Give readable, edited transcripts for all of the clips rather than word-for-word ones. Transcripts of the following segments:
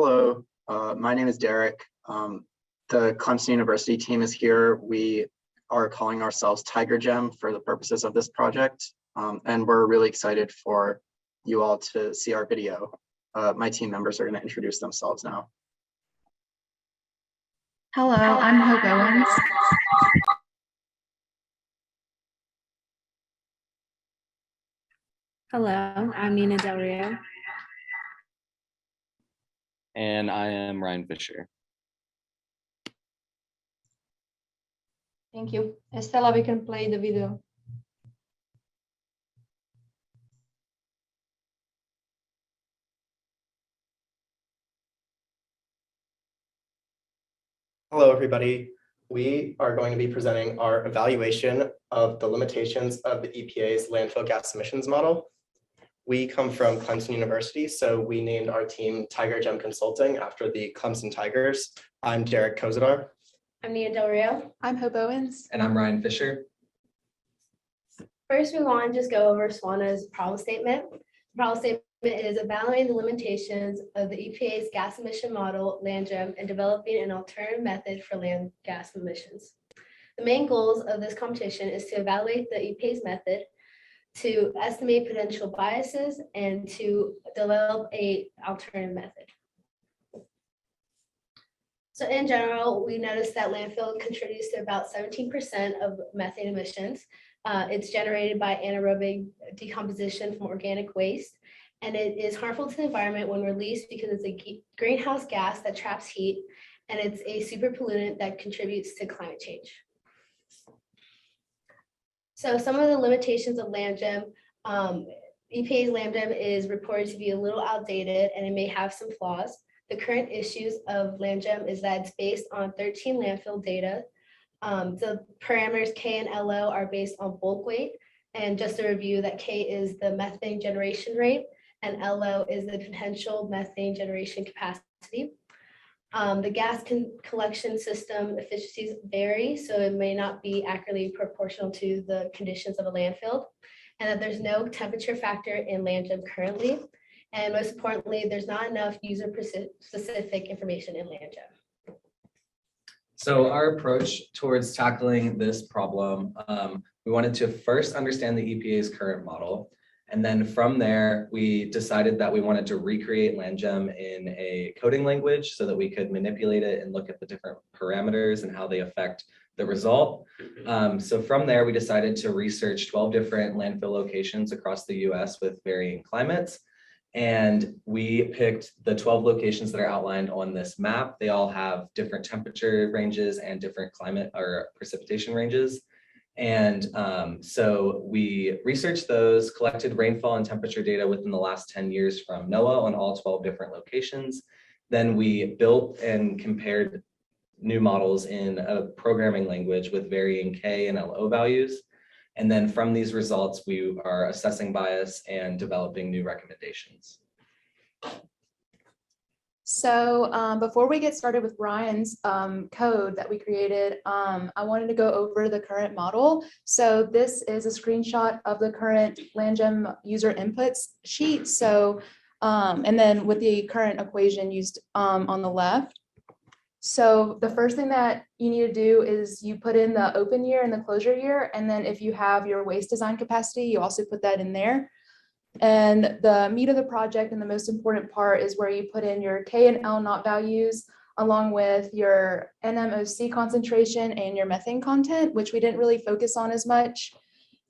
Hello, my name is Derek. The Clemson University team is here. We are calling ourselves Tiger Gem for the purposes of this project. And we're really excited for you all to see our video. My team members are going to introduce themselves now. Hello, I'm Hope Owens. Hello, I'm Nina Del Rio. And I am Ryan Fisher. Thank you. Estella, we can play the video. Hello, everybody. We are going to be presenting our evaluation of the limitations of the EPA's landfill gas emissions model. We come from Clemson University, so we named our team Tiger Gem Consulting after the Clemson Tigers. I'm Derek Kozadar. I'm Nina Del Rio. I'm Hope Owens. And I'm Ryan Fisher. First, we want to just go over SWDC's problem statement. The problem statement is evaluating the limitations of the EPA's gas emission model, LandGEM, and developing an alternative method for land gas emissions. The main goals of this competition is to evaluate the EPA's method, to estimate potential biases, and to develop an alternative method. So in general, we noticed that landfill contributes to about 17% of methane emissions. It's generated by anaerobic decomposition from organic waste, and it is harmful to the environment when released because it's a greenhouse gas that traps heat, and it's a super pollutant that contributes to climate change. So some of the limitations of LandGEM, EPA's LandGEM is reported to be a little outdated and it may have some flaws. The current issues of LandGEM is that it's based on 13 landfill data. The parameters K and LO are based on bulk weight. And just a review that K is the methane generation rate and LO is the potential methane generation capacity. The gas collection system efficiencies vary, so it may not be accurately proportional to the conditions of a landfill, and that there's no temperature factor in LandGEM currently. And most importantly, there's not enough user-specific information in LandGEM. So our approach towards tackling this problem, we wanted to first understand the EPA's current model. And then from there, we decided that we wanted to recreate LandGEM in a coding language so that we could manipulate it and look at the different parameters and how they affect the result. So from there, we decided to research 12 different landfill locations across the US with varying climates. And we picked the 12 locations that are outlined on this map. They all have different temperature ranges and different climate or precipitation ranges. And so we researched those, collected rainfall and temperature data within the last 10 years from NOAA on all 12 different locations. Then we built and compared new models in a programming language with varying K and LO values. And then from these results, we are assessing bias and developing new recommendations. So before we get started with Ryan's code that we created, I wanted to go over the current model. So this is a screenshot of the current LandGEM user inputs sheet. So, and then with the current equation used on the left. So the first thing that you need to do is you put in the open year and the closure year. And then if you have your waste design capacity, you also put that in there. And the meat of the project and the most important part is where you put in your K and L naught values along with your NMOC concentration and your methane content, which we didn't really focus on as much.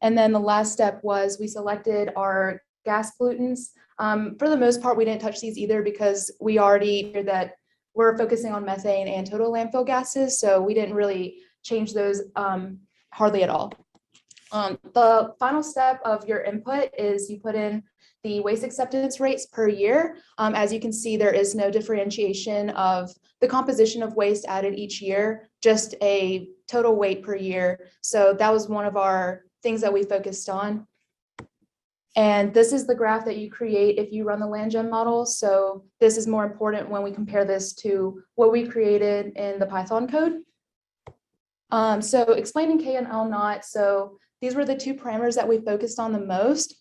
And then the last step was we selected our gas pollutants. For the most part, we didn't touch these either because we already heard that we're focusing on methane and total landfill gases. So we didn't really change those hardly at all. The final step of your input is you put in the waste acceptance rates per year. As you can see, there is no differentiation of the composition of waste added each year, just a total weight per year. So that was one of our things that we focused on. And this is the graph that you create if you run the LandGEM model. So this is more important when we compare this to what we created in the Python code. So explaining K and L naught. So these were the two parameters that we focused on the most.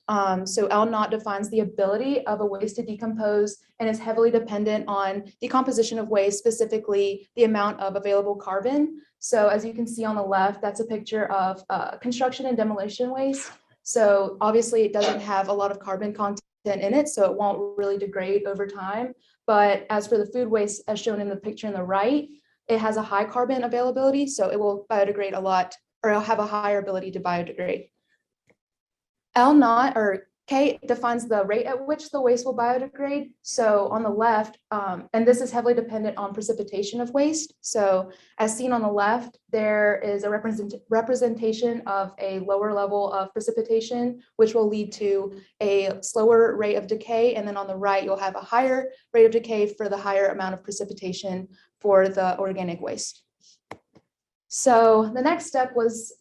So L naught defines the ability of a waste to decompose and is heavily dependent on decomposition of waste, specifically the amount of available carbon. So as you can see on the left, that's a picture of construction and demolition waste. So obviously it doesn't have a lot of carbon content in it, so it won't really degrade over time. But as for the food waste, as shown in the picture on the right, it has a high carbon availability, so it will biodegrade a lot, or it'll have a higher ability to biodegrade. L naught, or K, defines the rate at which the waste will biodegrade. So on the left, and this is heavily dependent on precipitation of waste. So as seen on the left, there is a representation of a lower level of precipitation, which will lead to a slower rate of decay. And then on the right, you'll have a higher rate of decay for the higher amount of precipitation for the organic waste. So the next step was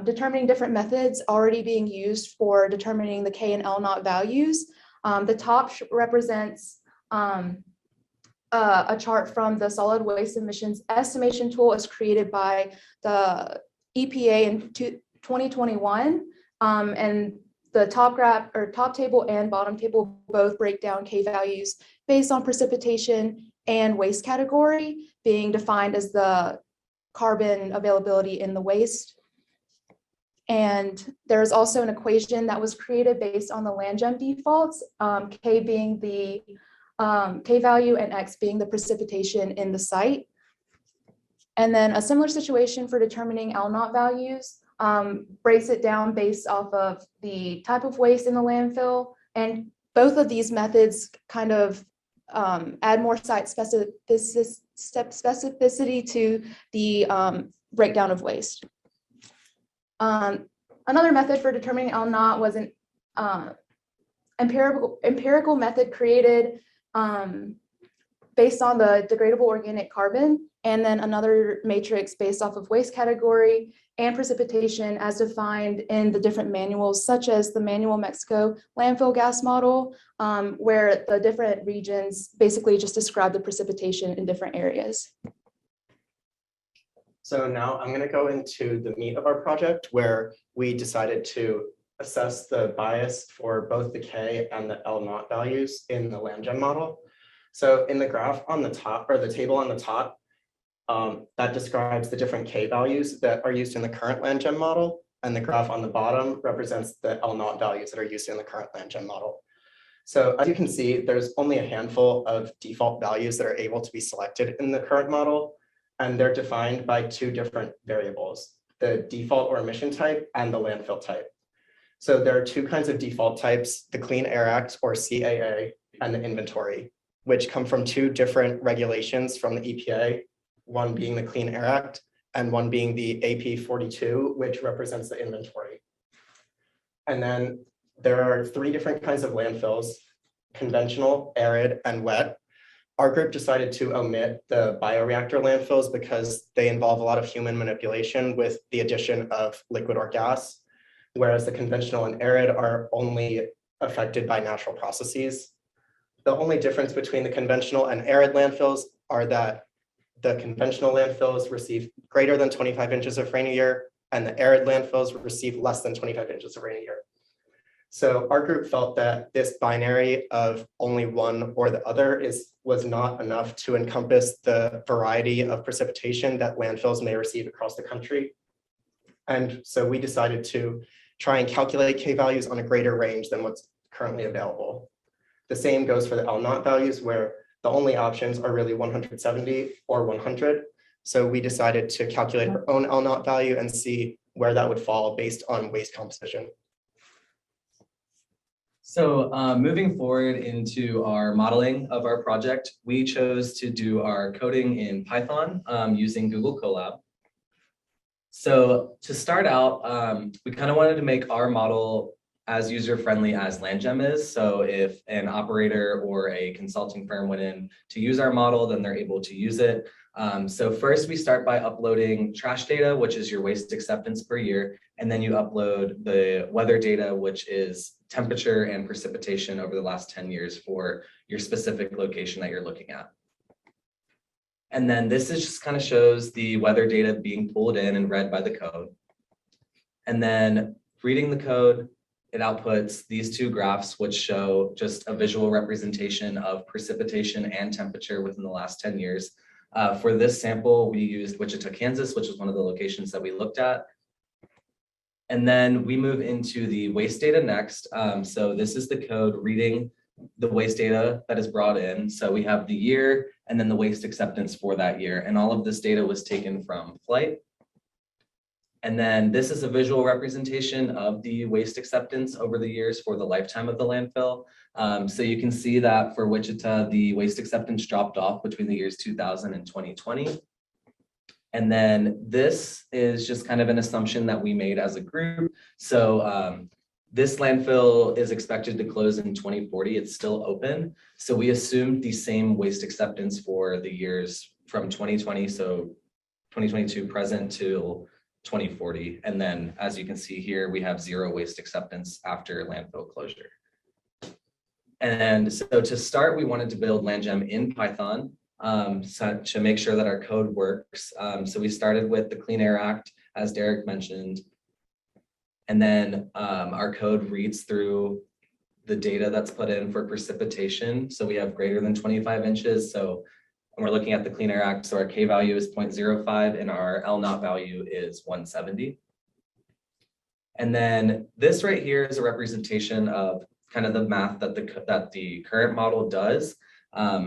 determining different methods already being used for determining the K and L naught values. The top represents a chart from the solid waste emissions estimation tool as created by the EPA in 2021. And the top graph or top table and bottom table both break down K values based on precipitation and waste category, being defined as the carbon availability in the waste. And there's also an equation that was created based on the LandGEM defaults, K being the K value and X being the precipitation in the site. And then a similar situation for determining L naught values, breaks it down based off of the type of waste in the landfill. And both of these methods kind of add more site specificity to the breakdown of waste. Another method for determining L naught was an empirical method created based on the degradable organic carbon, and then another matrix based off of waste category and precipitation as defined in the different manuals, such as the Manual Mexico landfill gas model, where the different regions basically just describe the precipitation in different areas. So now I'm going to go into the meat of our project, where we decided to assess the bias for both the K and the L naught values in the LandGEM model. So in the graph on the top, or the table on the top, that describes the different K values that are used in the current LandGEM model. And the graph on the bottom represents the L naught values that are used in the current LandGEM model. So as you can see, there's only a handful of default values that are able to be selected in the current model. And they're defined by two different variables, the default or emission type and the landfill type. So there are two kinds of default types, the Clean Air Act, or CAA, and the inventory, which come from two different regulations from the EPA, one being the Clean Air Act and one being the AP 42, which represents the inventory. And then there are three different kinds of landfills, conventional, arid, and wet. Our group decided to omit the bioreactor landfills because they involve a lot of human manipulation with the addition of liquid or gas, whereas the conventional and arid are only affected by natural processes. The only difference between the conventional and arid landfills are that the conventional landfills receive greater than 25 inches of rain a year, and the arid landfills receive less than 25 inches of rain a year. So our group felt that this binary of only one or the other was not enough to encompass the variety of precipitation that landfills may receive across the country. And so we decided to try and calculate K values on a greater range than what's currently available. The same goes for the L naught values, where the only options are really 170 or 100. So we decided to calculate our own L naught value and see where that would fall based on waste composition. So moving forward into our modeling of our project, we chose to do our coding in Python using Google Colab. So to start out, we kind of wanted to make our model as user-friendly as LandGEM is. So if an operator or a consulting firm went in to use our model, then they're able to use it. So first we start by uploading trash data, which is your waste acceptance per year. And then you upload the weather data, which is temperature and precipitation over the last 10 years for your specific location that you're looking at. And then this is just kind of shows the weather data being pulled in and read by the code. And then reading the code, it outputs these two graphs, which show just a visual representation of precipitation and temperature within the last 10 years. For this sample, we used Wichita, Kansas, which is one of the locations that we looked at. And then we move into the waste data next. So this is the code reading the waste data that is brought in. So we have the year and then the waste acceptance for that year. And all of this data was taken from flight. And then this is a visual representation of the waste acceptance over the years for the lifetime of the landfill. So you can see that for Wichita, the waste acceptance dropped off between the years 2000 and 2020. And then this is just kind of an assumption that we made as a group. So this landfill is expected to close in 2040. It's still open. So we assumed the same waste acceptance for the years from 2020, so 2022 present till 2040. And then as you can see here, we have zero waste acceptance after landfill closure. And so to start, we wanted to build LandGem in Python so to make sure that our code works. So we started with the Clean Air Act, as Derek mentioned. And then our code reads through the data that's put in for precipitation. So we have greater than 25 inches. So when we're looking at the Clean Air Act, so our K value is 0.05 and our L0 value is 170. And then this right here is a representation of kind of the math that the current model does.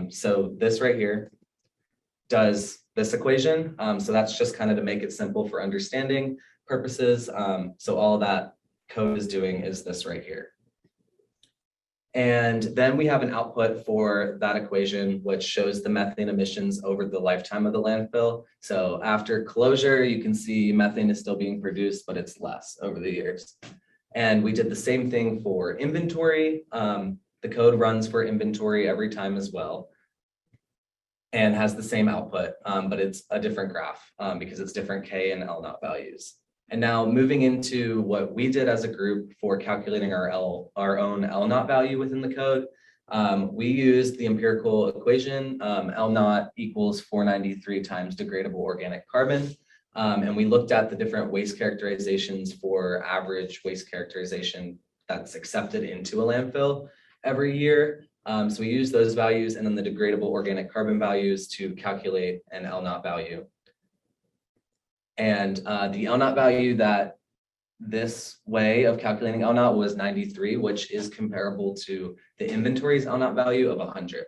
So this right here does this equation. So that's just kind of to make it simple for understanding purposes. So all that code is doing is this right here. And then we have an output for that equation, which shows the methane emissions over the lifetime of the landfill. So after closure, you can see methane is still being produced, but it's less over the years. And we did the same thing for inventory. The code runs for inventory every time as well and has the same output, but it's a different graph because it's different K and L0 values. And now moving into what we did as a group for calculating our own L0 value within the code, we used the empirical equation, L0 equals 493 times degradable organic carbon. And we looked at the different waste characterizations for average waste characterization that's accepted into a landfill every year. So we use those values and then the degradable organic carbon values to calculate an L0 value. And the L0 value that this way of calculating L0 was 93, which is comparable to the inventory's L0 value of 100.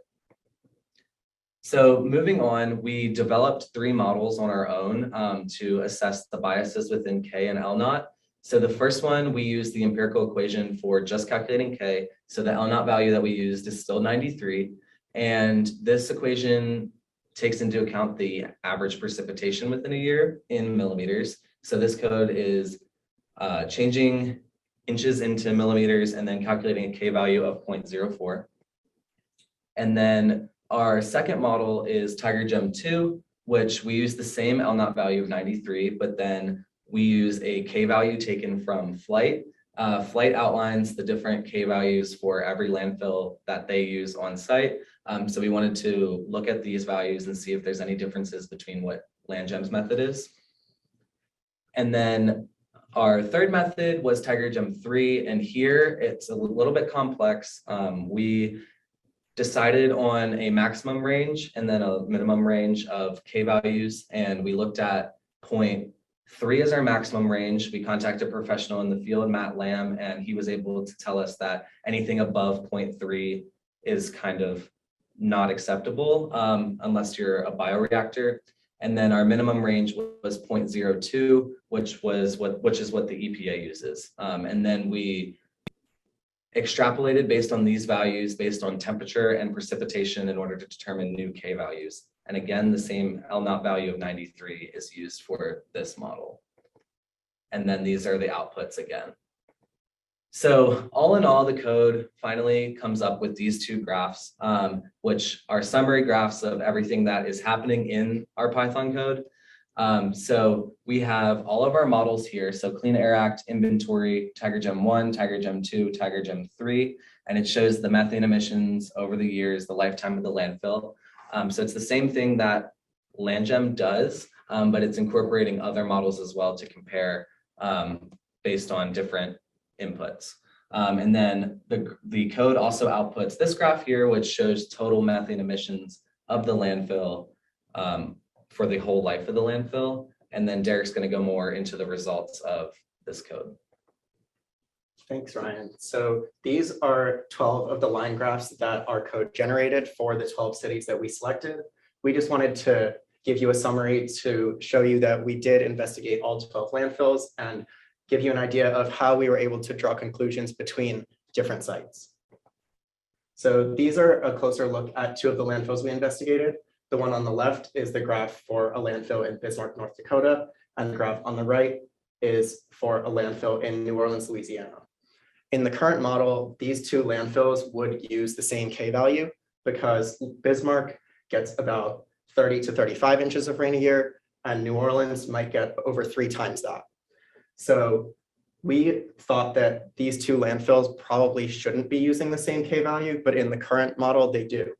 So moving on, we developed 3 models on our own to assess the biases within K and L0. So the first one, we used the empirical equation for just calculating K. So the L0 value that we used is still 93. And this equation takes into account the average precipitation within a year in millimeters. So this code is changing inches into millimeters and then calculating a K value of 0.04. And then our second model is TigerGem 2, which we use the same L0 value of 93, but then we use a K value taken from flight. Flight outlines the different K values for every landfill that they use on site. So we wanted to look at these values and see if there's any differences between what LandGem's method is. And then our third method was TigerGem 3, and here it's a little bit complex. We decided on a maximum range and then a minimum range of K values, and we looked at 0.3 as our maximum range. We contacted a professional in the field, Matt Lamb, and he was able to tell us that anything above 0.3 is kind of not acceptable unless you're a bioreactor. And then our minimum range was 0.02, which is what the EPA uses. And then we extrapolated based on these values, based on temperature and precipitation in order to determine new K values. And again, the same L0 value of 93 is used for this model. And then these are the outputs again. So all in all, the code finally comes up with these 2 graphs, which are summary graphs of everything that is happening in our Python code. So we have all of our models here. So Clean Air Act, inventory, TigerGem 1, TigerGem 2, TigerGem 3, and it shows the methane emissions over the years, the lifetime of the landfill. So it's the same thing that LandGem does, but it's incorporating other models as well to compare based on different inputs. And then the code also outputs this graph here, which shows total methane emissions of the landfill for the whole life of the landfill. And then Derek's going to go more into the results of this code. Thanks, Ryan. So these are 12 of the line graphs that our code generated for the 12 cities that we selected. We just wanted to give you a summary to show you that we did investigate all 12 landfills and give you an idea of how we were able to draw conclusions between different sites. So these are a closer look at 2 of the landfills we investigated. The one on the left is the graph for a landfill in Bismarck, North Dakota, and the graph on the right is for a landfill in New Orleans, Louisiana. In the current model, these 2 landfills would use the same K value because Bismarck gets about 30 to 35 inches of rain a year, and New Orleans might get over 3 times that. So we thought that these 2 landfills probably shouldn't be using the same K value, but in the current model, they do,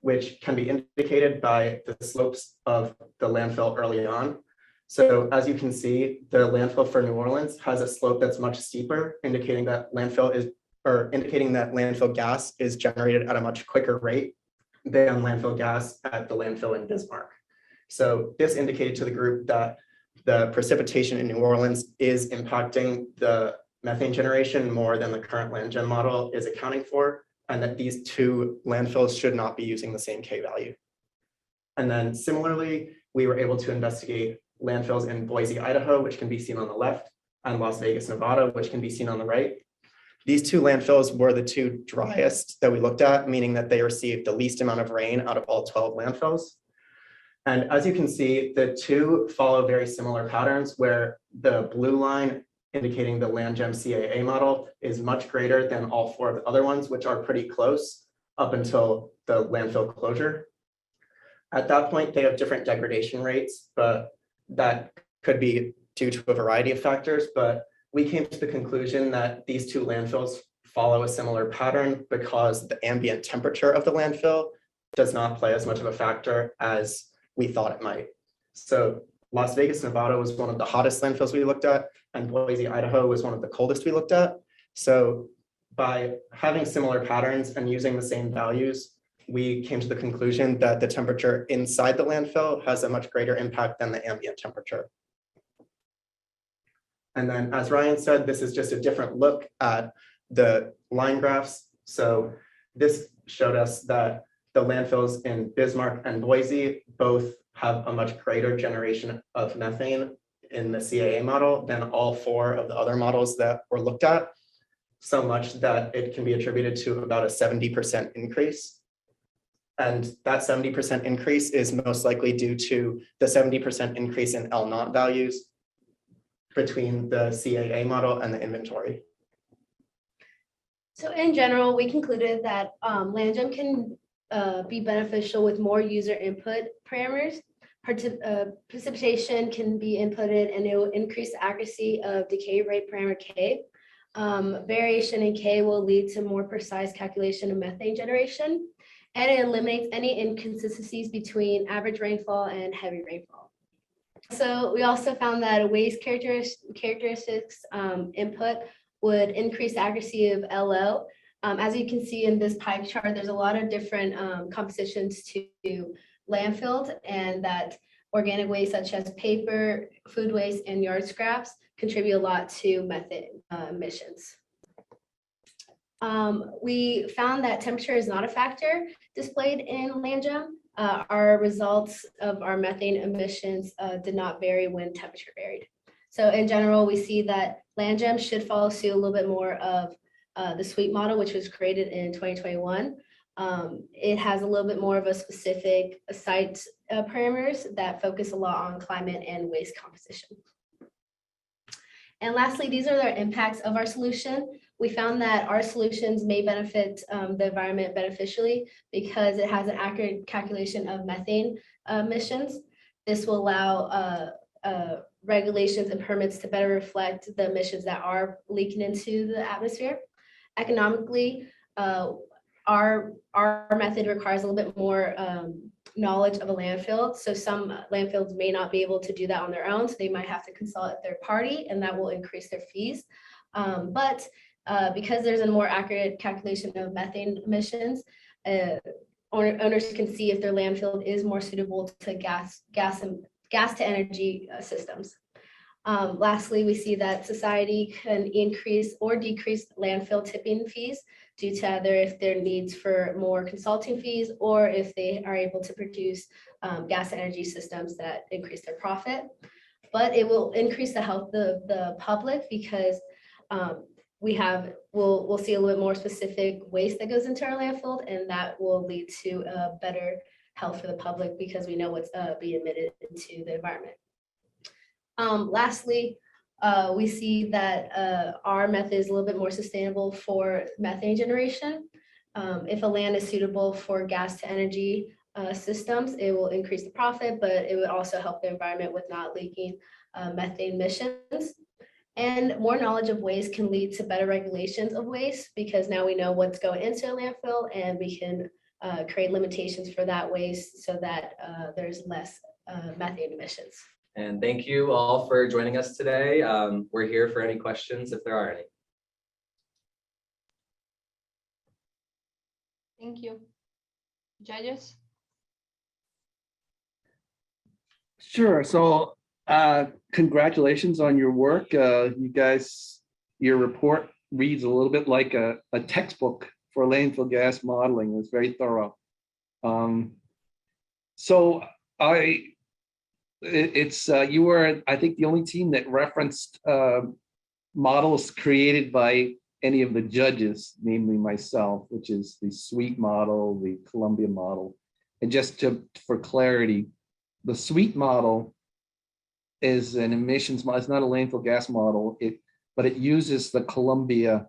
which can be indicated by the slopes of the landfill early on. So as you can see, the landfill for New Orleans has a slope that's much steeper, indicating that landfill gas is generated at a much quicker rate than landfill gas at the landfill in Bismarck. So this indicated to the group that the precipitation in New Orleans is impacting the methane generation more than the current land gem model is accounting for, and that these 2 landfills should not be using the same K value. And then similarly, we were able to investigate landfills in Boise, Idaho, which can be seen on the left, and Las Vegas, Nevada, which can be seen on the right. These 2 landfills were the 2 driest that we looked at, meaning that they received the least amount of rain out of all 12 landfills. And as you can see, the 2 follow very similar patterns where the blue line indicating the land gem CAA model is much greater than all 4 of the other ones, which are pretty close up until the landfill closure. At that point, they have different degradation rates, but that could be due to a variety of factors. But we came to the conclusion that these 2 landfills follow a similar pattern because the ambient temperature of the landfill does not play as much of a factor as we thought it might. So Las Vegas, Nevada was one of the hottest landfills we looked at, and Boise, Idaho was one of the coldest we looked at. So by having similar patterns and using the same values, we came to the conclusion that the temperature inside the landfill has a much greater impact than the ambient temperature. And then, as Ryan said, this is just a different look at the line graphs. So this showed us that the landfills in Bismarck and Boise both have a much greater generation of methane in the CAA model than all 4 of the other models that were looked at, so much that it can be attributed to about a 70% increase. And that 70% increase is most likely due to the 70% increase in L naught values between the CAA model and the inventory. So in general, we concluded that land gem can be beneficial with more user input parameters. Precipitation can be inputted and it will increase the accuracy of decay rate parameter K. Variation in K will lead to more precise calculation of methane generation, and it eliminates any inconsistencies between average rainfall and heavy rainfall. So we also found that waste characteristics input would increase the accuracy of LO. As you can see in this pie chart, there's a lot of different compositions to landfills, and that organic waste such as paper, food waste, and yard scraps contribute a lot to methane emissions. We found that temperature is not a factor displayed in land gem. Our results of our methane emissions did not vary when temperature varied. So in general, we see that land gem should follow suit a little bit more of the SWDC model, which was created in 2021. It has a little bit more of a specific site parameters that focus a lot on climate and waste composition. And lastly, these are the impacts of our solution. We found that our solutions may benefit the environment beneficially because it has an accurate calculation of methane emissions. This will allow regulations and permits to better reflect the emissions that are leaking into the atmosphere. Economically, our method requires a little bit more knowledge of a landfill. So some landfills may not be able to do that on their own. So they might have to consult a third party, and that will increase their fees. But because there's a more accurate calculation of methane emissions, owners can see if their landfill is more suitable to gas to energy systems. Lastly, we see that society can increase or decrease landfill tipping fees due to either if their needs for more consulting fees or if they are able to produce gas energy systems that increase their profit. But it will increase the health of the public because we'll see a little bit more specific waste that goes into our landfill, and that will lead to a better health for the public because we know what's being emitted into the environment. Lastly, we see that our method is a little bit more sustainable for methane generation. If a land is suitable for gas to energy systems, it will increase the profit, but it would also help the environment with not leaking methane emissions. And more knowledge of waste can lead to better regulations of waste because now we know what's going into a landfill and we can create limitations for that waste so that there's less methane emissions. And thank you all for joining us today. We're here for any questions if there are any. Thank you. Judges? Sure. So congratulations on your work. You guys, your report reads a little bit like a textbook for landfill gas modeling. It was very thorough. So you were, I think, the only team that referenced models created by any of the judges, namely myself, which is the SWEET model, the Columbia model. And just for clarity, the SWEET model is an emissions model. It's not a landfill gas model, but it uses the Columbia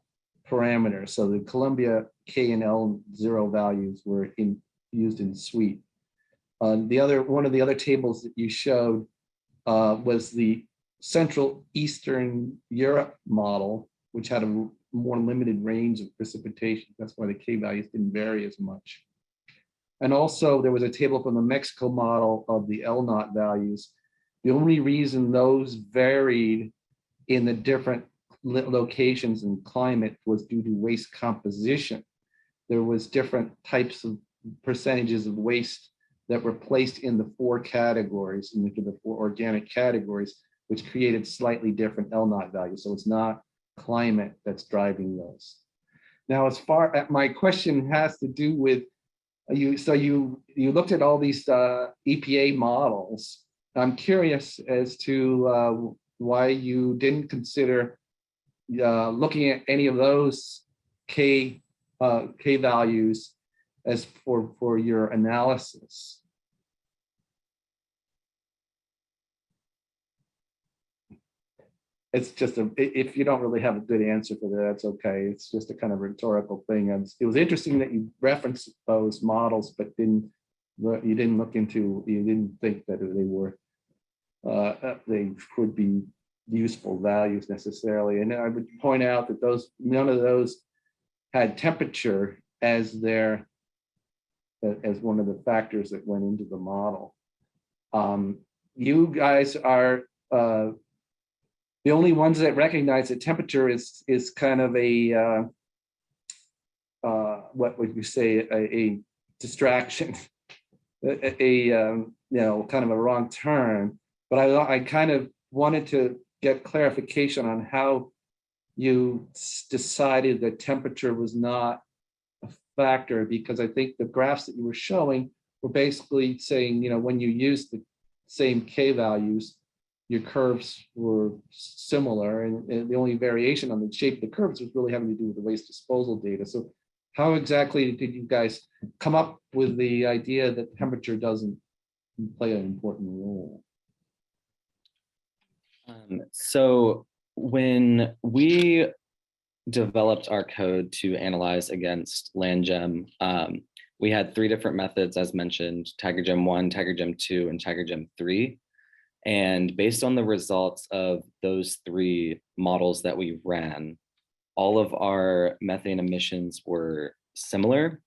parameters. So the Columbia K and L zero values were used in SWEET. One of the other tables that you showed was the Central Eastern Europe model, which had a more limited range of precipitation. That's why the K values didn't vary as much. And also there was a table from the Mexico model of the L0 values. The only reason those varied in the different locations and climate was due to waste composition. There was different types of percentages of waste that were placed in the four categories, into the four organic categories, which created slightly different L0 values. So it's not climate that's driving those. Now, as far as my question has to do with you looked at all these EPA models. I'm curious as to why you didn't consider looking at any of those K values as for your analysis. It's just if you don't really have a good answer for that, that's okay. It's just a kind of rhetorical thing. And it was interesting that you referenced those models, but you didn't think that they could be useful values necessarily. And I would point out that none of those had temperature as one of the factors that went into the model. You guys are the only ones that recognize that temperature is kind of a what would you say, a distraction, kind of a wrong turn. But I kind of wanted to get clarification on how you decided that temperature was not a factor, because I think the graphs that you were showing were basically saying, when you use the same K values, your curves were similar, and the only variation on the shape of the curves was really having to do with the waste disposal data. So how exactly did you guys come up with the idea that temperature doesn't play an important role? So when we developed our code to analyze against LandGem, we had three different methods, as mentioned: TigerGem 1, TigerGem 2, and TigerGem 3. And based on the results of those three models that we ran, all of our methane emissions were similar.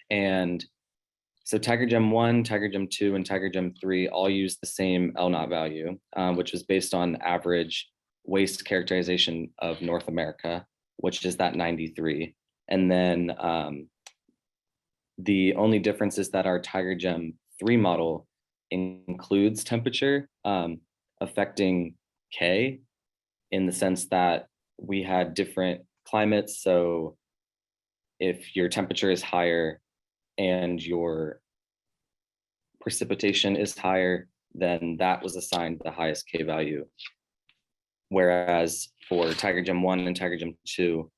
And so TigerGem 1, TigerGem 2, and TigerGem 3 all used the same L0 value, which was based on average waste characterization of North America, which is that 93. And then the only difference is that our TigerGem 3 model includes temperature affecting K, in the sense that we had different climates. So if your temperature is higher and your precipitation is higher, then that was assigned the highest K value. Whereas for TigerGem 1 and TigerGem 2,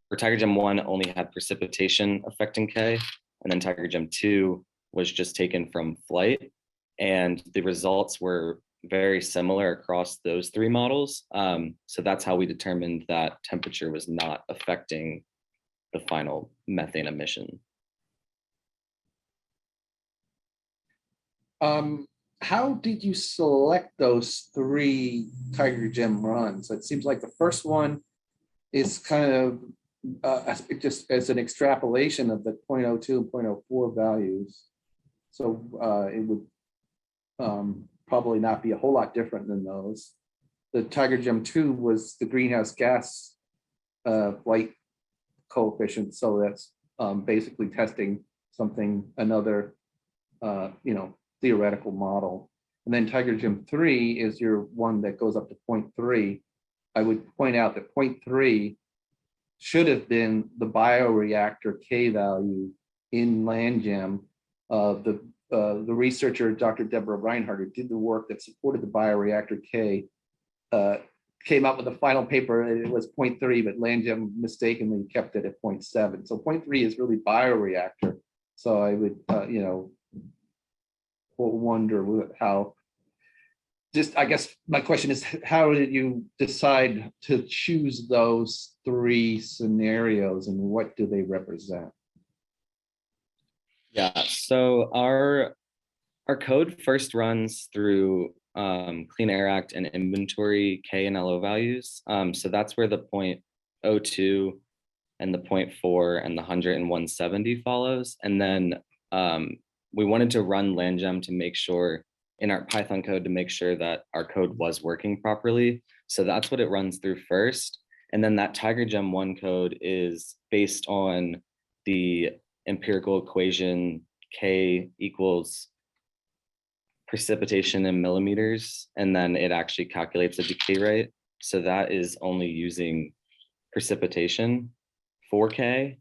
for TigerGem 1 only had precipitation affecting K, and then TigerGem 2 was just taken from flight. And the results were very similar across those 3 models. So that's how we determined that temperature was not affecting the final methane emission. How did you select those 3 TigerGem runs? It seems like the first one is kind of just as an extrapolation of the 0.02 and 0.04 values. So it would probably not be a whole lot different than those. The TigerGem 2 was the greenhouse gas flight coefficient. So that's basically testing something, another, theoretical model. And then TigerGem 3 is your one that goes up to 0.3. I would point out that 0.3 should have been the bioreactor K value in LandGem. The researcher, Dr. Deborah Reinhardt, who did the work that supported the bioreactor K, came up with a final paper, and it was 0.3, but LandGem mistakenly kept it at 0.7. So 0.3 is really bioreactor. So I would, wonder how, just, I guess my question is, how did you decide to choose those 3 scenarios and what do they represent? Yeah, so our code first runs through Clean Air Act and inventory K and LO values. So that's where the 0.02 and the 0.4 and the 100 and 170 follows. And then we wanted to run LandGem to make sure, in our Python code, to make sure that our code was working properly. So that's what it runs through first. And then that TigerGem 1 code is based on the empirical equation K equals precipitation in millimeters, and then it actually calculates a decay rate. So that is only using precipitation for K.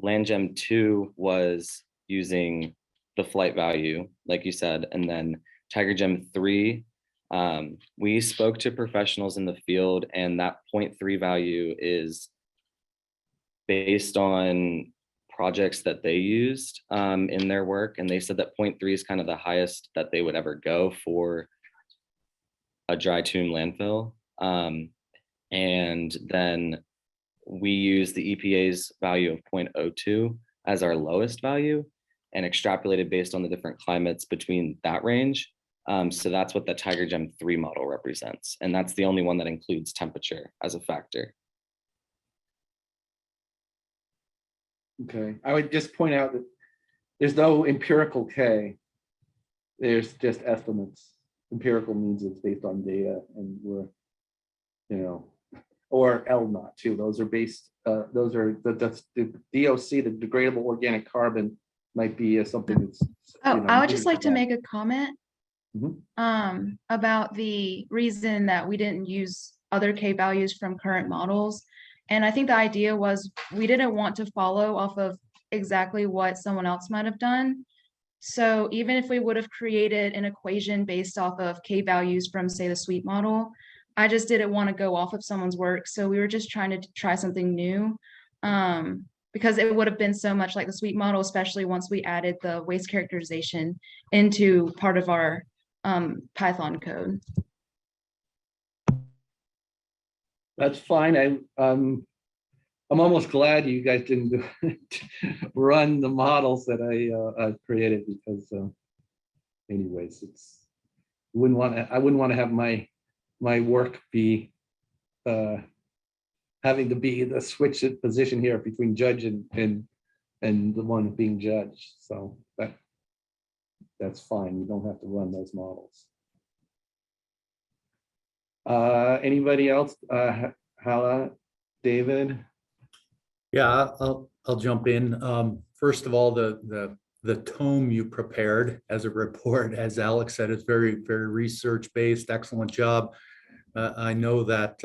LandGem 2 was using the flight value, like you said, and then TigerGem 3, we spoke to professionals in the field, and that 0.3 value is based on projects that they used in their work, and they said that 0.3 is kind of the highest that they would ever go for a dry tomb landfill. And then we use the EPA's value of 0.02 as our lowest value and extrapolated based on the different climates between that range. So that's what the TigerGem 3 model represents. And that's the only one that includes temperature as a factor. Okay, I would just point out that there's no empirical K. There's just estimates. Empirical means it's based on data, and we're, or L0 too. Those are based, those are the DOC, the degradable organic carbon, might be something that's. Oh, I would just like to make a comment Mhm. about the reason that we didn't use other K values from current models. And I think the idea was we didn't want to follow off of exactly what someone else might have done. So even if we would have created an equation based off of K values from, say, the SWDC model, I just didn't want to go off of someone's work. So we were just trying to try something new, because it would have been so much like the SWDC model, especially once we added the waste characterization into part of our Python code. That's fine. I'm almost glad you guys didn't run the models that I created, because anyways, I wouldn't want to have my work be having to be the switch position here between judge and the one being judged. So that's fine. You don't have to run those models. Anybody else? Hala, David? Yeah, I'll jump in. First of all, the tome you prepared as a report, as Alex said, is very, very research-based. Excellent job. I know that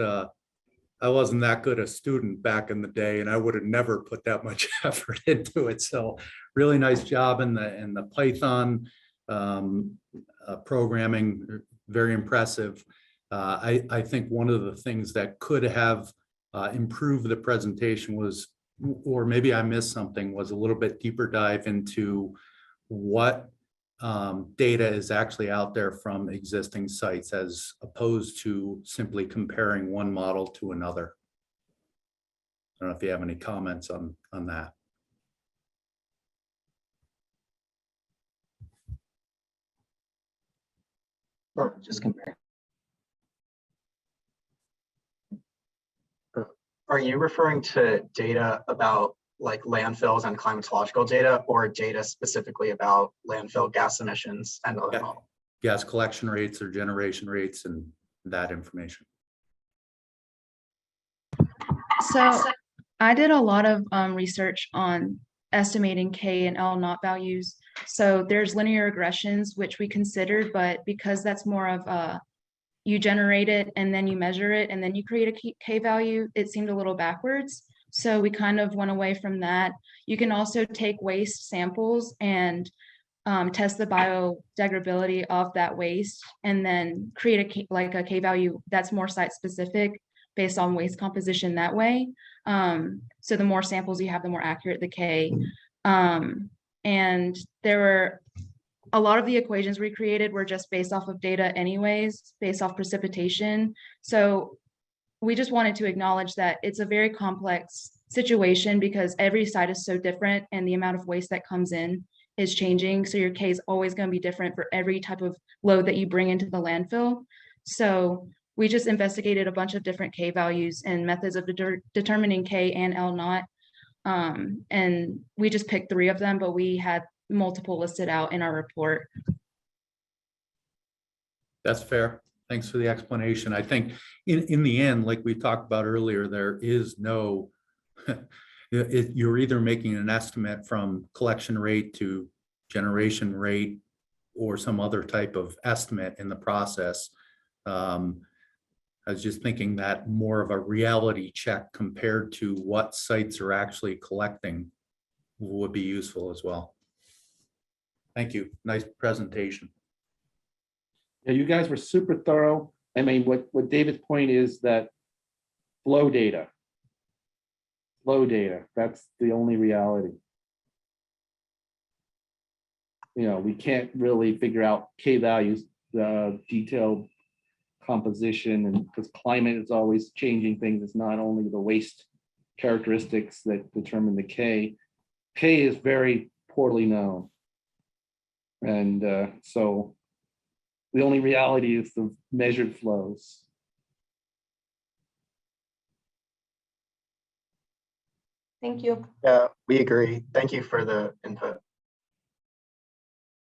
I wasn't that good a student back in the day, and I would have never put that much effort into it. So really nice job in the Python programming, very impressive. I think one of the things that could have improved the presentation was, or maybe I missed something, was a little bit deeper dive into what data is actually out there from existing sites as opposed to simply comparing one model to another. I don't know if you have any comments on that. Or just compare. Are you referring to data about like landfills and climatological data, or data specifically about landfill gas emissions and other models? Gas collection rates or generation rates and that information? So I did a lot of research on estimating K and L naught values. So there's linear regressions, which we considered, but because that's more of a, you generate it and then you measure it and then you create a K value, it seemed a little backwards. So we kind of went away from that. You can also take waste samples and test the biodegradability of that waste and then create a K value that's more site specific based on waste composition that way. So the more samples you have, the more accurate the K. And there were a lot of the equations we created were just based off of data anyways, based off precipitation. So we just wanted to acknowledge that it's a very complex situation because every site is so different and the amount of waste that comes in is changing. So your K is always going to be different for every type of load that you bring into the landfill. So we just investigated a bunch of different K values and methods of determining K and L naught. And we just picked 3 of them, but we had multiple listed out in our report. That's fair. Thanks for the explanation. I think in the end, like we talked about earlier, there is no, you're either making an estimate from collection rate to generation rate or some other type of estimate in the process. I was just thinking that more of a reality check compared to what sites are actually collecting would be useful as well. Thank you. Nice presentation. Yeah, you guys were super thorough. I mean, what David's point is that flow data, that's the only reality. You know, we can't really figure out K values, detailed composition, and because climate is always changing things. It's not only the waste characteristics that determine the K. K is very poorly known. And so the only reality is the measured flows. Thank you. Yeah, we agree. Thank you for the input.